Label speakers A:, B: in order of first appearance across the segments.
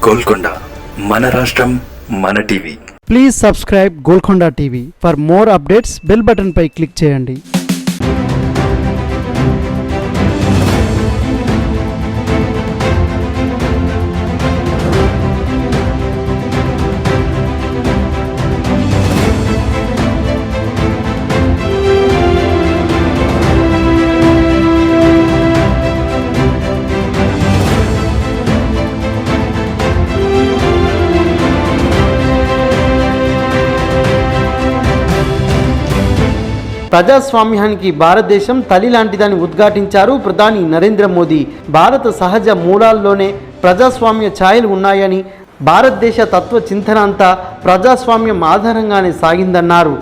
A: గోల్కొండ మన రాష్ట్రం మన TV.
B: Please subscribe Golconda TV. For more updates bell button పై క్లిక్ చేయండి. ప్రజాస్వామ్యానికి భారతదేశం తల్లి లాంటిదని ఉద్ఘాటించారు ప్రధాని నరేంద్ర మోదీ. భారత సహజ మూలాల్లోనే ప్రజాస్వామ్య ఛాయలు ఉన్నాయని, భారతదేశ తత్వ చింతన అంతా ప్రజాస్వామ్యం ఆధారంగానే సాగిందన్నారు.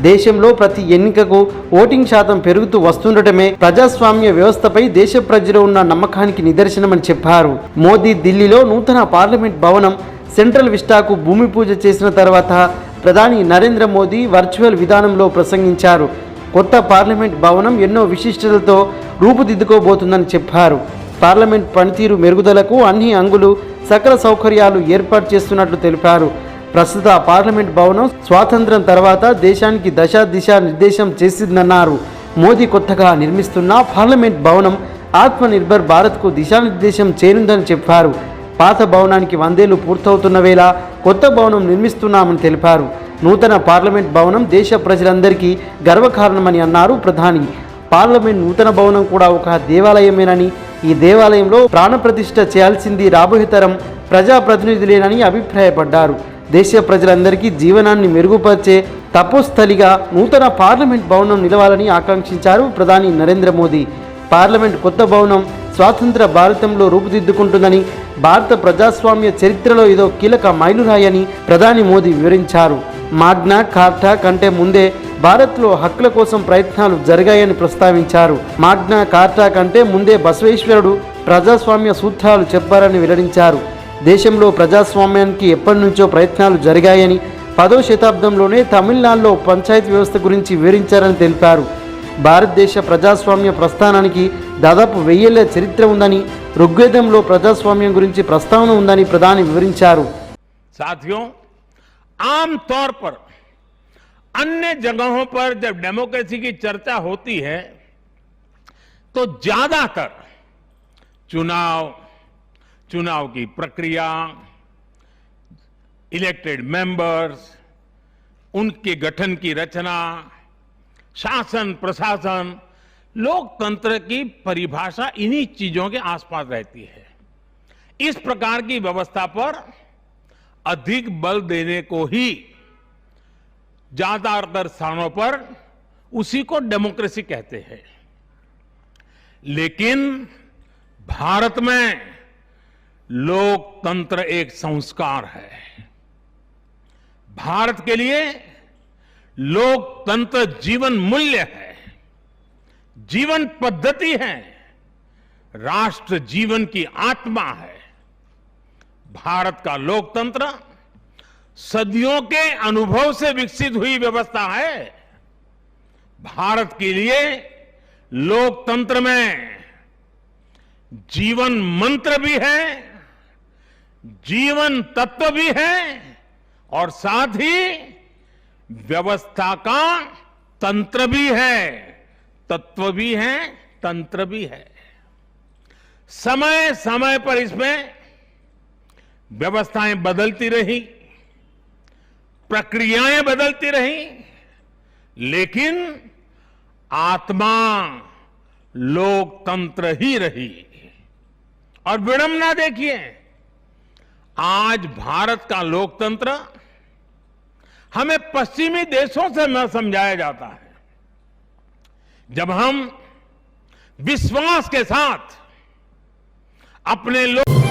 B: దేశంలో ప్రతి ఎన్నికకు ఓటింగ్ శాతం పెరుగుతూ వస్తుండటమే ప్రజాస్వామ్య వ్యవస్థపై దేశ ప్రజలు ఉన్న నమ్మకానికి నిదర్శనమని చెప్పారు. మోదీ ఢిల్లీలో నూతన పార్లమెంట్ భవనం సెంట్రల్ విస్టాకు భూమి పూజ చేసిన తర్వాత ప్రధాని నరేంద్ర మోదీ వర్చువల్ విధానంలో ప్రసంగించారు. కొత్త పార్లమెంట్ భవనం ఎన్నో విశిష్టతలతో రూపుదిద్దుకోబోతుందని చెప్పారు. పార్లమెంట్ పనితీరు మెరుగుదలకు అన్ని అంగులు సకల సౌకర్యాలు ఏర్పాటు చేస్తున్నట్లు తెలిపారు. ప్రస్తుత పార్లమెంట్ భవనం స్వాతంత్ర్యం తర్వాత దేశానికి దిశ నిర్దేశం చేసిందన్నారు. మోదీ కొత్తగా నిర్మిస్తున్న పార్లమెంట్ భవనం ఆత్మనిర్భర్ భారత్కు దిశానిర్దేశం చేయనుందని చెప్పారు. పాత భవనానికి 100 ఏళ్లు పూర్తవుతున్న వేళ కొత్త భవనం నిర్మిస్తున్నామని తెలిపారు. నూతన పార్లమెంట్ భవనం దేశ ప్రజలందరికీ గర్వకారణమని అన్నారు ప్రధాని. పార్లమెంట్ నూతన భవనం కూడా ఒక దేవాలయమేనని, ఈ దేవాలయంలో ప్రాణప్రతిష్ఠ చేయాల్సింది రాబోయే తరం ప్రజాప్రతినిధులేనని అభిప్రాయపడ్డారు. దేశ ప్రజలందరికీ జీవనాన్ని మెరుగుపరిచే తపోస్థలిగా నూతన పార్లమెంట్ భవనం నిలవాలని ఆకాంక్షించారు ప్రధాని నరేంద్ర మోదీ. పార్లమెంట్ కొత్త భవనం స్వాతంత్ర భారతంలో రూపుదిద్దుకుంటుందని, భారత ప్రజాస్వామ్య చరిత్రలో ఇదో కీలక మైలురాయని ప్రధాని మోదీ వివరించారు. మాగ్నా కార్టా కంటే ముందే భారత్లో హక్కుల కోసం ప్రయత్నాలు జరిగాయని ప్రస్తావించారు. మాగ్నా కార్టా కంటే ముందే బసవేశ్వరుడు ప్రజాస్వామ్య సూత్రాలు చెప్పారని వెల్లడించారు. దేశంలో ప్రజాస్వామ్యానికి ఎప్పటి నుంచో ప్రయత్నాలు జరిగాయని, 10వ శతాబ్దంలోనే తమిళనాడులో పంచాయతీ వ్యవస్థ గురించి వివరించారని తెలిపారు. భారతదేశ ప్రజాస్వామ్య ప్రస్థానానికి దాదాపు 1000 ఏళ్ల చరిత్ర ఉందని, ఋగ్వేదంలో ప్రజాస్వామ్యం గురించి ప్రస్తావన ఉందని ప్రధాని వివరించారు.
C: साथियों, आमतौर पर अन्य जगहों पर जब डेमोक्रेसी की चर्चा होती है तो ज्यादातर चुनाव की प्रक्रिया, इलेक्टेड मेंबर्स, उनके गठन की रचना, शासन प्रशासन, लोकतंत्र की परिभाषा इन्हीं चीजों के आसपास रहती है. इस प्रकार की व्यवस्था पर अधिक बल देने को ही ज्यादातर स्थानों पर उसी को डेमोक्रेसी कहते हैं. लेकिन भारत में लोकतंत्र एक संस्कार है. भारत के लिए लोकतंत्र जीवन मूल्य है, जीवन पद्धति है, राष्ट्र जीवन की आत्मा है. भारत का लोकतंत्र सदियों के अनुभव से विकसित हुई व्यवस्था है. भारत के लिए लोकतंत्र में जीवन मंत्र भी है, जीवन तत्व भी है और साथ ही व्यवस्था का तंत्र भी है, तत्व भी है, तंत्र भी है. समय समय पर इसमें व्यवस्थाएं बदलती रही, प्रक्रियाएं बदलती रही, लेकिन आत्मा लोकतंत्र ही रही. और विडंबना देखिए, आज भारत का लोकतंत्र हमें पश्चिमी देशों से न समझाया जाता है. जब हम विश्वास के साथ अपने लोग